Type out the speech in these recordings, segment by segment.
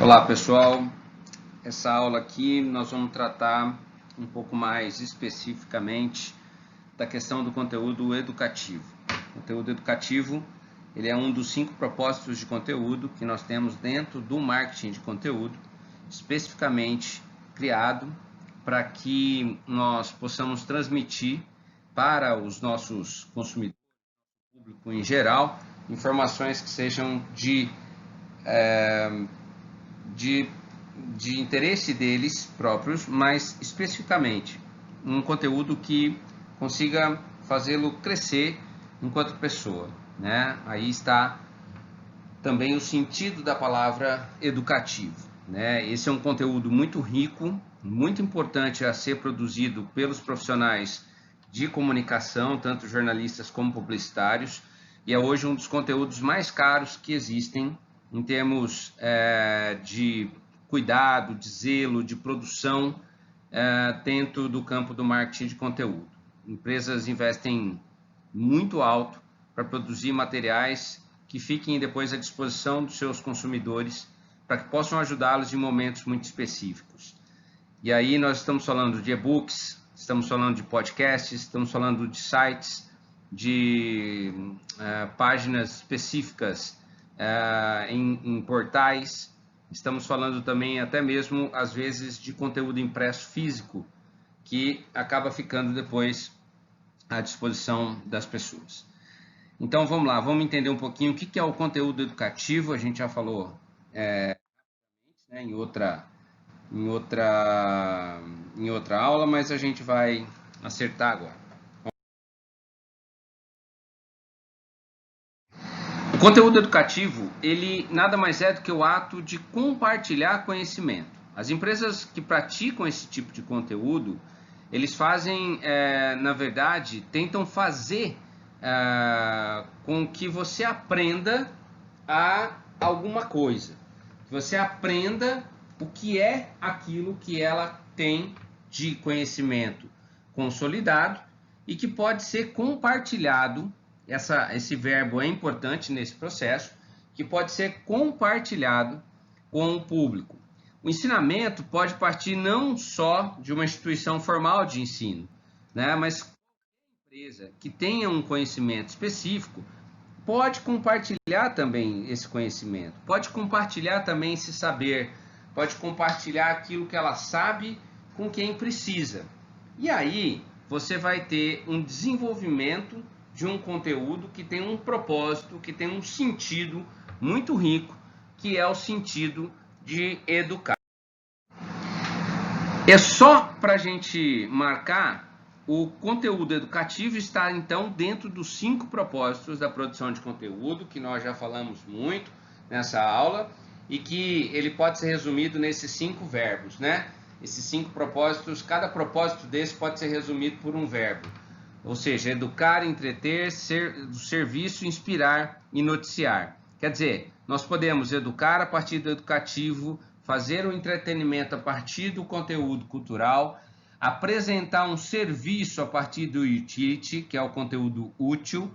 Olá pessoal, essa aula aqui nós vamos tratar um pouco mais especificamente da questão do conteúdo educativo. O conteúdo educativo ele é um dos 5 propósitos de conteúdo que nós temos dentro do marketing de conteúdo, especificamente criado para que nós possamos transmitir para os nossos consumidores, público em geral, informações que sejam de interesse deles próprios, mas especificamente um conteúdo que consiga fazê-lo crescer enquanto pessoa, né? Aí está também o sentido da palavra educativo, né? Esse é um conteúdo muito rico, muito importante a ser produzido pelos profissionais de comunicação, tanto jornalistas como publicitários, e é hoje um dos conteúdos mais caros que existem em termos de cuidado, de zelo, de produção dentro do campo do marketing de conteúdo. Empresas investem muito alto para produzir materiais que fiquem depois à disposição dos seus consumidores para que possam ajudá-los em momentos muito específicos. E aí nós estamos falando de e-books, estamos falando de podcasts, estamos falando de sites, de páginas específicas em portais, estamos falando também até mesmo às vezes de conteúdo impresso físico que acaba ficando depois à disposição das pessoas. Então vamos lá, vamos entender um pouquinho o que é o conteúdo educativo. A gente já falou em outra aula, mas a gente vai acertar agora. O conteúdo educativo, ele nada mais é do que o ato de compartilhar conhecimento. As empresas que praticam esse tipo de conteúdo, eles fazem, na verdade, tentam fazer com que você aprenda alguma coisa. Que você aprenda o que é aquilo que ela tem de conhecimento consolidado e que pode ser compartilhado. Esse verbo é importante nesse processo, que pode ser compartilhado com o público. O ensinamento pode partir não só de uma instituição formal de ensino, né, mas qualquer empresa que tenha um conhecimento específico pode compartilhar também esse conhecimento, pode compartilhar também esse saber, pode compartilhar aquilo que ela sabe com quem precisa. E aí você vai ter um desenvolvimento de um conteúdo que tem um propósito, que tem um sentido muito rico, que é o sentido de educar. É só para a gente marcar, o conteúdo educativo está então dentro dos 5 propósitos da produção de conteúdo, que nós já falamos muito nessa aula, e que ele pode ser resumido nesses 5 verbos, né? Esses 5 propósitos, cada propósito desse pode ser resumido por um verbo. Ou seja, educar, entreter, serviço, inspirar e noticiar. Quer dizer, nós podemos educar a partir do educativo, fazer o entretenimento a partir do conteúdo cultural, apresentar um serviço a partir do utility, que é o conteúdo útil,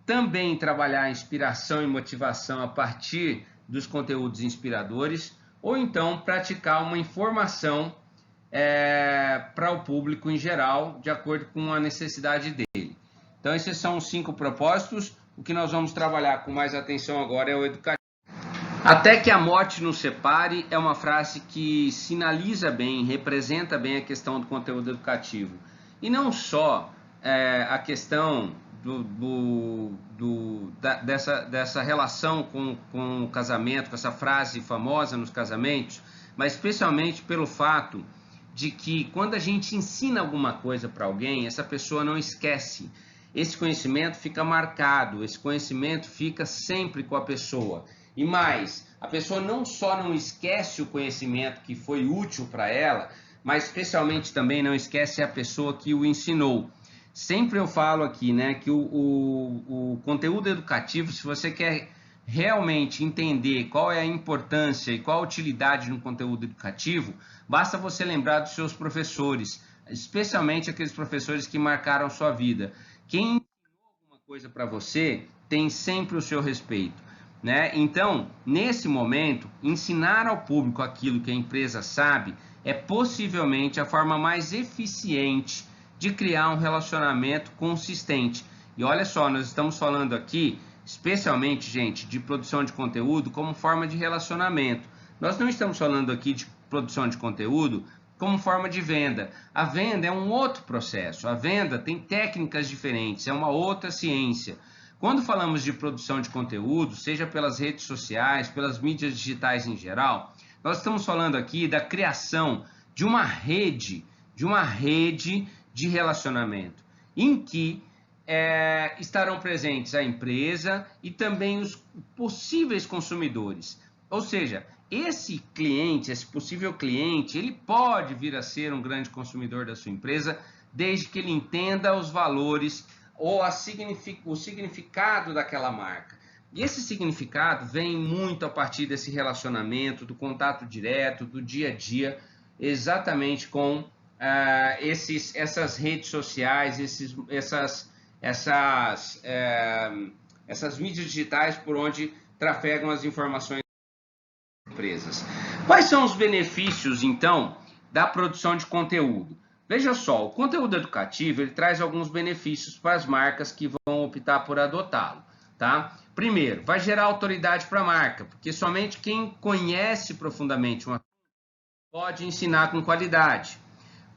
também trabalhar a inspiração e motivação a partir dos conteúdos inspiradores, ou então praticar uma informação para o público em geral, de acordo com a necessidade dele. Então, esses são os 5 propósitos. O que nós vamos trabalhar com mais atenção agora é o educativo. Até que a morte nos separe é uma frase que sinaliza bem, representa bem a questão do conteúdo educativo. E não só a questão dessa relação com o casamento, com essa frase famosa nos casamentos, mas especialmente pelo fato de que quando a gente ensina alguma coisa para alguém, essa pessoa não esquece. Esse conhecimento fica marcado, esse conhecimento fica sempre com a pessoa. E mais, a pessoa não só não esquece o conhecimento que foi útil para ela, mas especialmente também não esquece a pessoa que o ensinou. Sempre eu falo aqui, né, que o conteúdo educativo, se você quer realmente entender qual é a importância e qual a utilidade no conteúdo educativo, basta você lembrar dos seus professores, especialmente aqueles professores que marcaram sua vida. Quem ensinou alguma coisa para você tem sempre o seu respeito. né? Então, nesse momento, ensinar ao público aquilo que a empresa sabe é possivelmente a forma mais eficiente de criar um relacionamento consistente. E olha só, nós estamos falando aqui, especialmente, gente, de produção de conteúdo como forma de relacionamento. Nós não estamos falando aqui de produção de conteúdo como forma de venda. A venda é um outro processo. A venda tem técnicas diferentes, é uma outra ciência. Quando falamos de produção de conteúdo, seja pelas redes sociais, pelas mídias digitais em geral, nós estamos falando aqui da criação de uma rede de relacionamento, em que estarão presentes a empresa e também os possíveis consumidores. Ou seja, esse cliente, esse possível cliente, ele pode vir a ser um grande consumidor da sua empresa, desde que ele entenda os valores ou o significado daquela marca. E esse significado vem muito a partir desse relacionamento, do contato direto, do dia a dia, exatamente com essas redes sociais, essas mídias digitais por onde trafegam as informações das empresas. Quais são os benefícios, então, da produção de conteúdo? Veja só, o conteúdo educativo ele traz alguns benefícios para as marcas que vão optar por adotá-lo, tá? Primeiro, vai gerar autoridade para a marca, porque somente quem conhece profundamente uma pode ensinar com qualidade.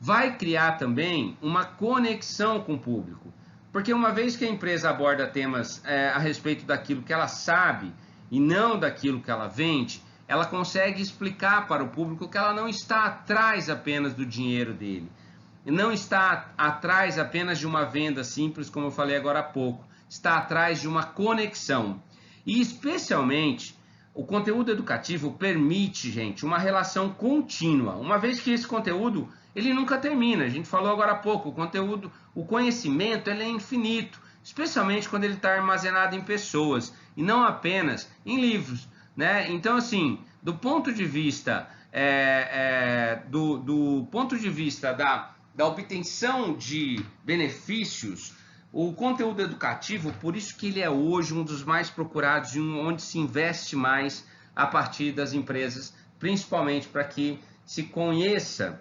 Vai criar também uma conexão com o público, porque uma vez que a empresa aborda temas a respeito daquilo que ela sabe e não daquilo que ela vende, ela consegue explicar para o público que ela não está atrás apenas do dinheiro dele, não está atrás apenas de uma venda simples, como eu falei agora há pouco, está atrás de uma conexão. E especialmente, o conteúdo educativo permite, gente, uma relação contínua, uma vez que esse conteúdo ele nunca termina. A gente falou agora há pouco, o conhecimento ele é infinito, especialmente quando ele está armazenado em pessoas e não apenas em livros, né? Então, assim, do ponto de vista da obtenção de benefícios, o conteúdo educativo, por isso que ele é hoje um dos mais procurados e onde se investe mais a partir das empresas, principalmente para que se conheça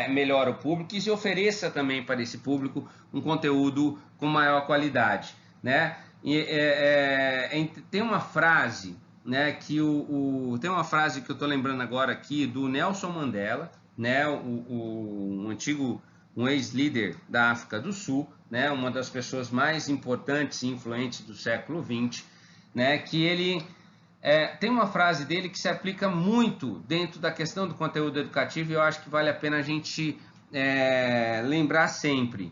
melhor o público e se ofereça também para esse público um conteúdo com maior qualidade, né? Tem uma frase, né, tem uma frase que eu estou lembrando agora aqui do Nelson Mandela, né, um ex-líder da África do Sul, né, uma das pessoas mais importantes e influentes do século XX, né, que ele tem uma frase dele que se aplica muito dentro da questão do conteúdo educativo e eu acho que vale a pena a gente lembrar sempre.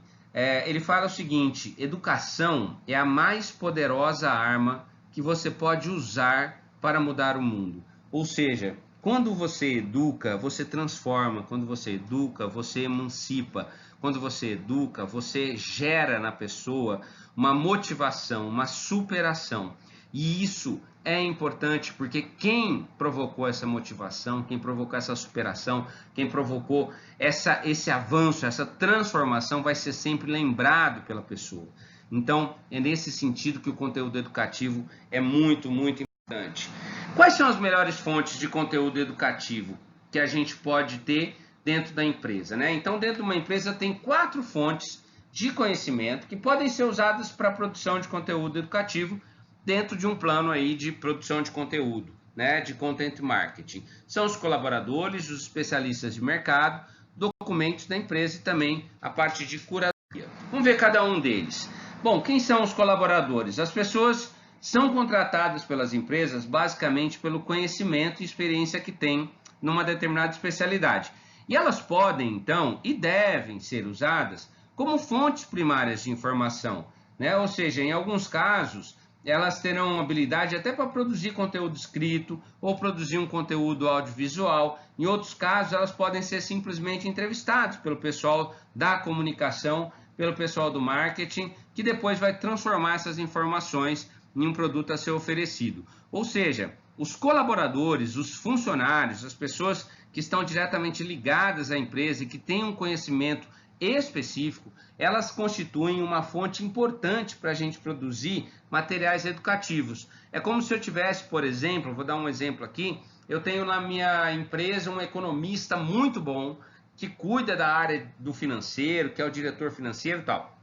Ele fala o seguinte: educação é a mais poderosa arma que você pode usar para mudar o mundo. Ou seja, quando você educa, você transforma. Quando você educa, você emancipa. Quando você educa, você gera na pessoa uma motivação, uma superação. E isso é importante porque quem provocou essa motivação, quem provocou essa superação, quem provocou esse avanço, essa transformação vai ser sempre lembrado pela pessoa. Então, é nesse sentido que o conteúdo educativo é muito, muito importante. Quais são as melhores fontes de conteúdo educativo que a gente pode ter dentro da empresa, né? Então, dentro de uma empresa tem 4 fontes de conhecimento que podem ser usadas para a produção de conteúdo educativo dentro de um plano aí de produção de conteúdo, né, de content marketing. São os colaboradores, os especialistas de mercado, documentos da empresa e também a parte de curadoria. Vamos ver cada um deles. Bom, quem são os colaboradores? As pessoas são contratadas pelas empresas basicamente pelo conhecimento e experiência que têm numa determinada especialidade. E elas podem, então, e devem ser usadas como fontes primárias de informação, né? Ou seja, em alguns casos, elas terão habilidade até para produzir conteúdo escrito ou produzir um conteúdo audiovisual. Em outros casos, elas podem ser simplesmente entrevistadas pelo pessoal da comunicação, pelo pessoal do marketing, que depois vai transformar essas informações em um produto a ser oferecido. Ou seja, os colaboradores, os funcionários, as pessoas que estão diretamente ligadas à empresa e que têm um conhecimento específico, elas constituem uma fonte importante para a gente produzir materiais educativos. É como se eu tivesse, por exemplo, vou dar um exemplo aqui, eu tenho na minha empresa um economista muito bom, que cuida da área do financeiro, que é o diretor financeiro e tal.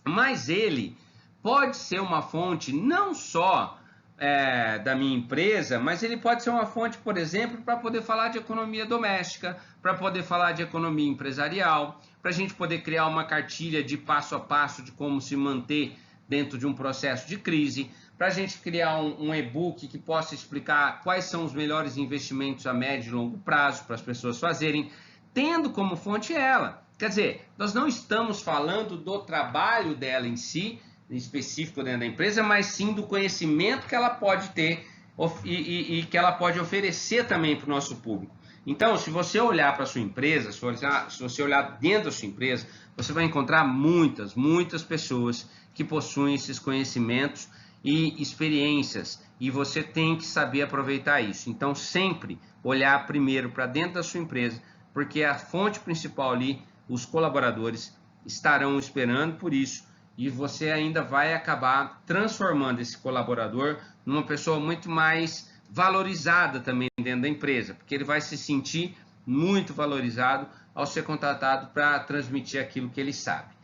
Mas ele pode ser uma fonte não só da minha empresa, mas ele pode ser uma fonte, por exemplo, para poder falar de economia doméstica, para poder falar de economia empresarial, para a gente poder criar uma cartilha de passo a passo de como se manter dentro de um processo de crise, para a gente criar um e-book que possa explicar quais são os melhores investimentos a médio e longo prazo para as pessoas fazerem, tendo como fonte ela. Quer dizer, nós não estamos falando do trabalho dela em si, específico dentro da empresa, mas sim do conhecimento que ela pode ter e que ela pode oferecer também para o nosso público. Então, se você olhar para a sua empresa, se você olhar dentro da sua empresa, você vai encontrar muitas pessoas que possuem esses conhecimentos e experiências, e você tem que saber aproveitar isso. Então, sempre olhar primeiro para dentro da sua empresa, porque a fonte principal ali, os colaboradores, estarão esperando por isso, e você ainda vai acabar transformando esse colaborador numa pessoa muito mais valorizada também dentro da empresa, porque ele vai se sentir muito valorizado ao ser contratado para transmitir aquilo que ele sabe,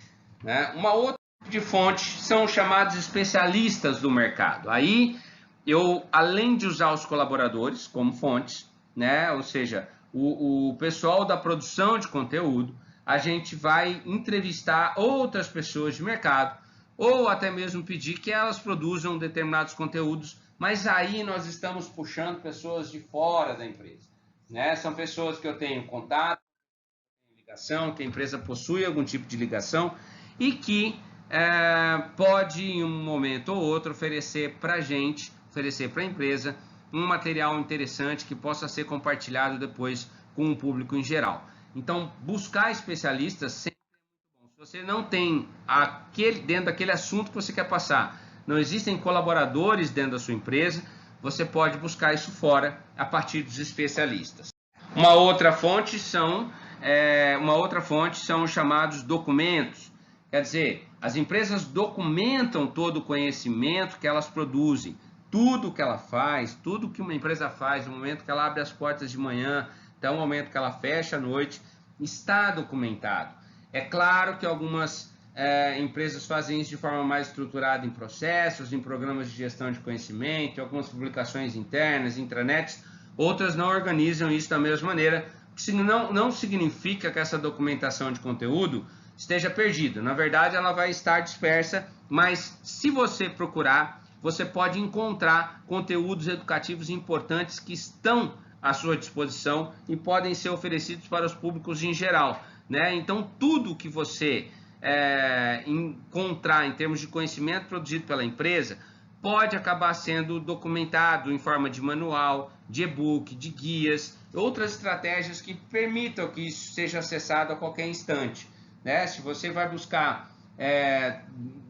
né? Uma outra de fonte são os chamados especialistas do mercado. Aí eu, além de usar os colaboradores como fontes, né, ou seja, o pessoal da produção de conteúdo, a gente vai entrevistar outras pessoas de mercado ou até mesmo pedir que elas produzam determinados conteúdos, mas aí nós estamos puxando pessoas de fora da empresa, né? São pessoas que eu tenho contato, ligação, que a empresa possui algum tipo de ligação e que pode em um momento ou outro oferecer para a gente, oferecer para a empresa um material interessante que possa ser compartilhado depois com o público em geral. Então, buscar especialistas sempre é muito bom. Se você não tem dentro daquele assunto que você quer passar, não existem colaboradores dentro da sua empresa, você pode buscar isso fora a partir dos especialistas. Uma outra fonte são os chamados documentos. Quer dizer, as empresas documentam todo o conhecimento que elas produzem, tudo que ela faz, tudo que uma empresa faz, no momento que ela abre as portas de manhã, até o momento que ela fecha à noite, está documentado. É claro que algumas empresas fazem isso de forma mais estruturada em processos, em programas de gestão de conhecimento, algumas publicações internas, intranets, outras não organizam isso da mesma maneira, que não significa que essa documentação de conteúdo esteja perdida. Na verdade, ela vai estar dispersa, mas se você procurar, você pode encontrar conteúdos educativos importantes que estão à sua disposição e podem ser oferecidos para os públicos em geral, né? Então, tudo que você encontrar em termos de conhecimento produzido pela empresa pode acabar sendo documentado em forma de manual, de e-book, de guias, outras estratégias que permitam que isso seja acessado a qualquer instante, né? Se você vai buscar,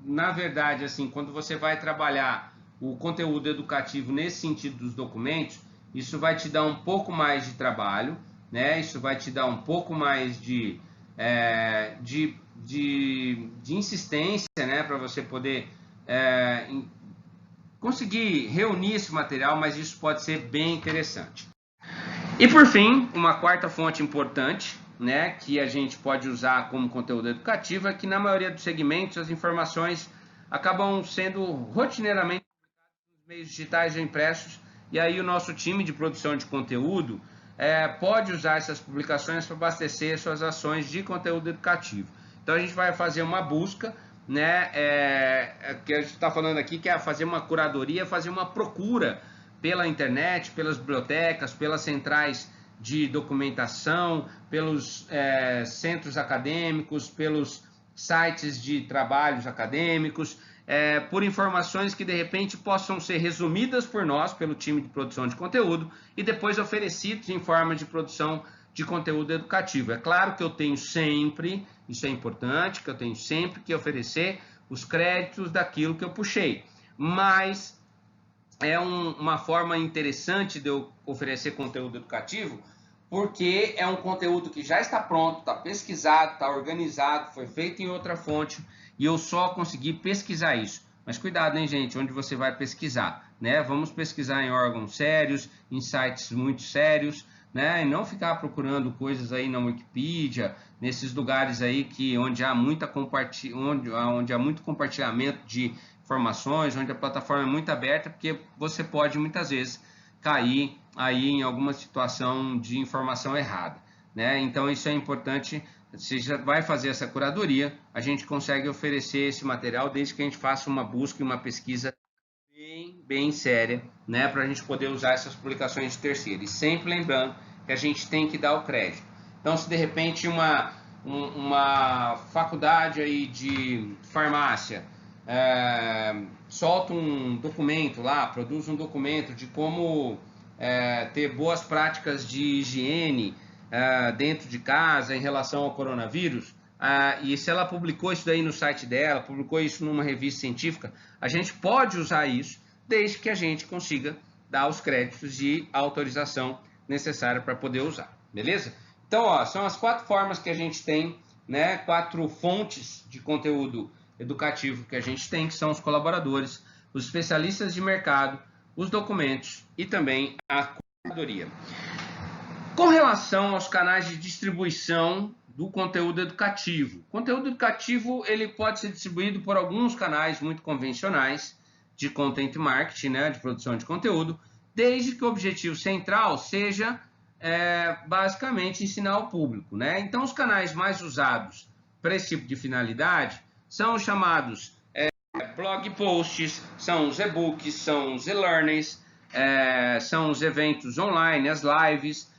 na verdade, assim, quando você vai trabalhar o conteúdo educativo nesse sentido dos documentos, isso vai te dar um pouco mais de trabalho, né? Isso vai te dar um pouco mais de insistência, né? Para você poder conseguir reunir esse material, mas isso pode ser bem interessante. E por fim, uma quarta fonte importante, né, que a gente pode usar como conteúdo educativo é que na maioria dos segmentos as informações acabam sendo rotineiramente publicadas nos meios digitais ou impressos, e aí o nosso time de produção de conteúdo pode usar essas publicações para abastecer suas ações de conteúdo educativo. Então a gente vai fazer uma busca, né, que a gente está falando aqui, que é fazer uma curadoria, fazer uma procura pela internet, pelas bibliotecas, pelas centrais de documentação, pelos centros acadêmicos, pelos sites de trabalhos acadêmicos, por informações que de repente possam ser resumidas por nós, pelo time de produção de conteúdo, e depois oferecidos em forma de produção de conteúdo educativo. É claro que eu tenho sempre, isso é importante, que eu tenho sempre que oferecer os créditos daquilo que eu puxei, mas é uma forma interessante de eu oferecer conteúdo educativo porque é um conteúdo que já está pronto, está pesquisado, está organizado, foi feito em outra fonte e eu só consegui pesquisar isso. Mas cuidado, hein, gente, onde você vai pesquisar, né? Vamos pesquisar em órgãos sérios, em sites muito sérios, né? E não ficar procurando coisas aí na Wikipedia, nesses lugares aí onde há muito compartilhamento de informações, onde a plataforma é muito aberta, porque você pode muitas vezes cair aí em alguma situação de informação errada, né? Então isso é importante. Você já vai fazer essa curadoria, a gente consegue oferecer esse material desde que a gente faça uma busca e uma pesquisa bem séria, né, para a gente poder usar essas publicações de terceiro. E sempre lembrando que a gente tem que dar o crédito. Então, se de repente uma faculdade aí de farmácia solta um documento lá, produz um documento de como ter boas práticas de higiene dentro de casa em relação ao coronavírus, e se ela publicou isso daí no site dela, publicou isso numa revista científica, a gente pode usar isso desde que a gente consiga dar os créditos de autorização necessária para poder usar, beleza? Então, ó, são as 4 formas que a gente tem, né? 4 fontes de conteúdo educativo que a gente tem, que são os colaboradores, os especialistas de mercado, os documentos e também a curadoria. Com relação aos canais de distribuição do conteúdo educativo, o conteúdo educativo ele pode ser distribuído por alguns canais muito convencionais de content marketing, né, de produção de conteúdo, desde que o objetivo central seja basicamente ensinar ao público, né? Então, os canais mais usados para esse tipo de finalidade são os chamados blog posts, são os e-books, são os e-learnings, são os eventos online, as lives,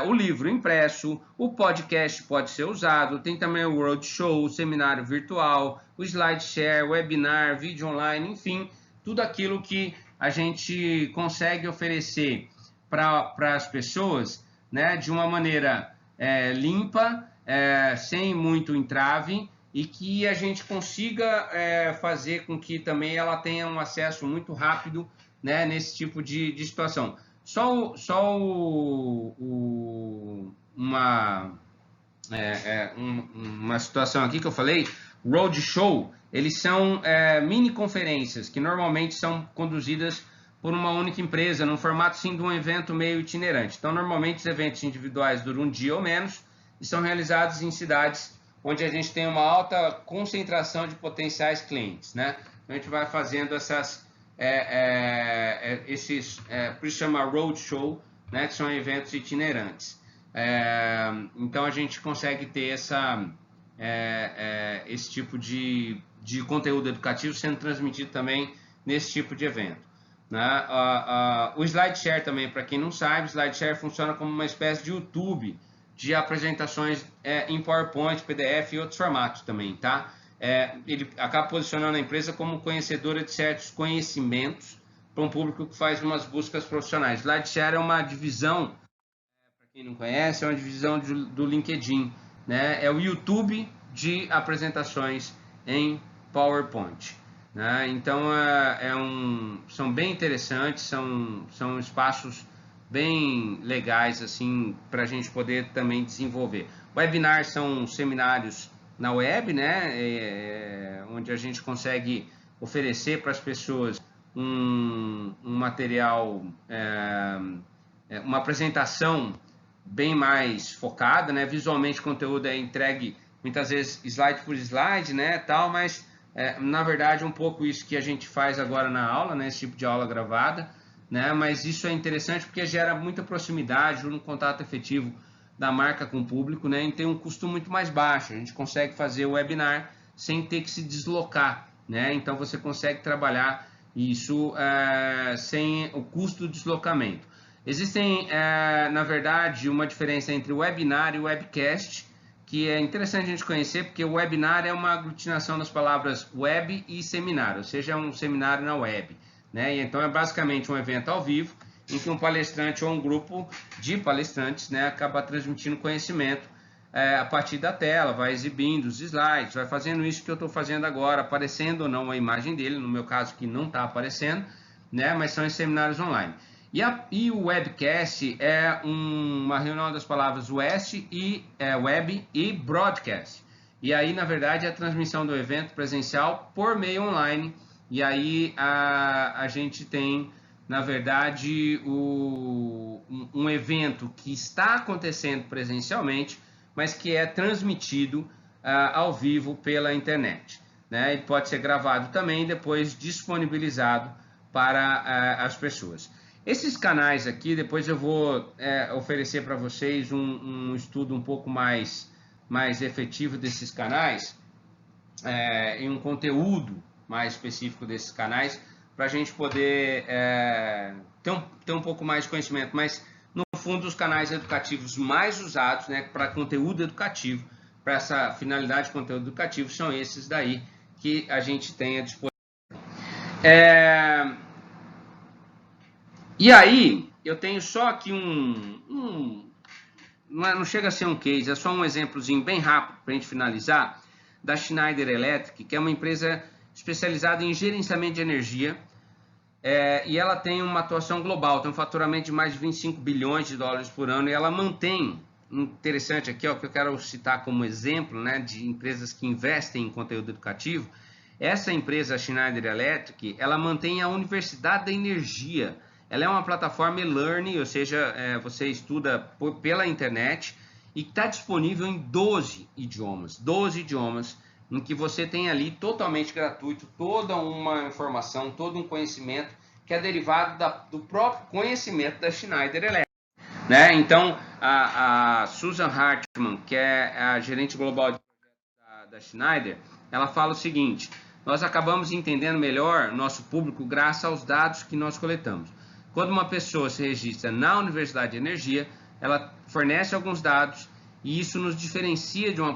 o livro impresso, o podcast pode ser usado, tem também o roadshow, o seminário virtual, o SlideShare, webinar, vídeo online, enfim, tudo aquilo que a gente consegue oferecer para as pessoas, né, de uma maneira limpa, sem muito entrave, e que a gente consiga fazer com que também ela tenha um acesso muito rápido, né, nesse tipo de situação. Uma situação aqui que eu falei, roadshow, eles são mini conferências que normalmente são conduzidas por uma única empresa, num formato sim de um evento meio itinerante. Então, normalmente os eventos individuais duram um dia ou menos e são realizados em cidades onde a gente tem uma alta concentração de potenciais clientes, né? Então, a gente vai fazendo por isso chama roadshow, né? Que são eventos itinerantes. Então, a gente consegue ter esse tipo de conteúdo educativo sendo transmitido também nesse tipo de evento, né? O SlideShare também, para quem não sabe, o SlideShare funciona como uma espécie de YouTube de apresentações em PowerPoint, PDF e outros formatos também, tá? Ele acaba posicionando a empresa como conhecedora de certos conhecimentos para um público que faz umas buscas profissionais. SlideShare é uma divisão, para quem não conhece, é uma divisão do LinkedIn, né? É o YouTube de apresentações em PowerPoint, né? Então, são bem interessantes, são espaços bem legais assim para a gente poder também desenvolver. Webinars são seminários na web, né? Onde a gente consegue oferecer para as pessoas um material, uma apresentação bem mais focada, né? Visualmente o conteúdo é entregue muitas vezes slide por slide, né? Tal, mas na verdade um pouco isso que a gente faz agora na aula, né? Esse tipo de aula gravada, né? Mas isso é interessante porque gera muita proximidade, um contato efetivo da marca com o público, né? E tem um custo muito mais baixo. A gente consegue fazer o webinar sem ter que se deslocar, né? Então você consegue trabalhar isso sem o custo do deslocamento. Existem, na verdade, uma diferença entre o webinar e o webcast, que é interessante a gente conhecer, porque o webinar é uma aglutinação das palavras web e seminário, ou seja, é um seminário na web, né? E então é basicamente um evento ao vivo em que um palestrante ou um grupo de palestrantes, né, acaba transmitindo conhecimento a partir da tela, vai exibindo os slides, vai fazendo isso que eu estou fazendo agora, aparecendo ou não a imagem dele, no meu caso que não está aparecendo, né, mas são em seminários online. E o webcast é uma reunião das palavras web e broadcast. E aí, na verdade, é a transmissão do evento presencial por meio online. E aí a gente tem, na verdade, um evento que está acontecendo presencialmente, mas que é transmitido ao vivo pela internet, né? E pode ser gravado também e depois disponibilizado para as pessoas. Esses canais aqui, depois eu vou oferecer para vocês um estudo um pouco mais efetivo desses canais, em um conteúdo mais específico desses canais, para a gente poder ter um pouco mais de conhecimento. Mas, no fundo, os canais educativos mais usados, né, para conteúdo educativo, para essa finalidade de conteúdo educativo, são esses daí que a gente tem à disposição. E aí, eu tenho só aqui não chega a ser um case, é só um exemplozinho bem rápido para a gente finalizar, da Schneider Electric, que é uma empresa especializada em gerenciamento de energia, e ela tem uma atuação global, tem um faturamento de mais de 25 bilhões de dólares por ano, e ela mantém, interessante aqui, ó, que eu quero citar como exemplo, né, de empresas que investem em conteúdo educativo. Essa empresa, a Schneider Electric, ela mantém a Universidade da Energia. Ela é uma plataforma e-learning, ou seja, você estuda pela internet, e está disponível em 12 idiomas, em que você tem ali totalmente gratuito toda uma informação, todo um conhecimento que é derivado do próprio conhecimento da Schneider Electric, né? Então, a Susan Hartman, que é a gerente global de projetos da Schneider, ela fala o seguinte: nós acabamos entendendo melhor nosso público graças aos dados que nós coletamos. Quando uma pessoa se registra na Universidade de Energia, ela fornece alguns dados e isso nos diferencia de uma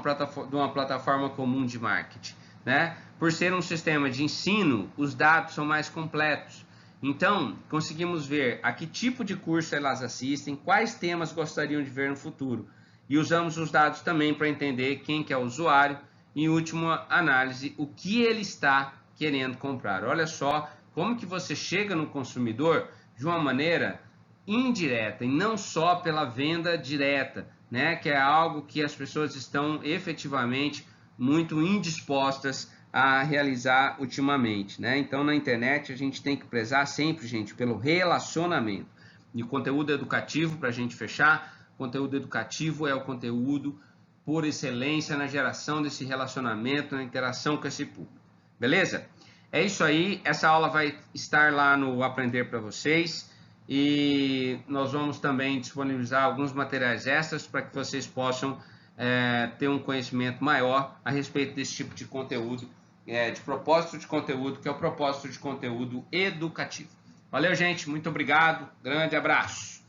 plataforma comum de marketing, né? Por ser um sistema de ensino, os dados são mais completos. Então, conseguimos ver a que tipo de curso elas assistem, quais temas gostariam de ver no futuro. E usamos os dados também para entender quem que é o usuário e, em última análise, o que ele está querendo comprar. Olha só como que você chega no consumidor de uma maneira indireta e não só pela venda direta, né? Que é algo que as pessoas estão efetivamente muito indispostas a realizar ultimamente, né? Então, na internet a gente tem que prezar sempre, gente, pelo relacionamento. E conteúdo educativo, para a gente fechar, conteúdo educativo é o conteúdo por excelência na geração desse relacionamento, na interação com esse público. Beleza? É isso aí, essa aula vai estar lá no Aprender para vocês e nós vamos também disponibilizar alguns materiais extras para que vocês possam ter um conhecimento maior a respeito desse tipo de conteúdo, de propósito de conteúdo, que é o propósito de conteúdo educativo. Valeu, gente, muito obrigado, grande abraço!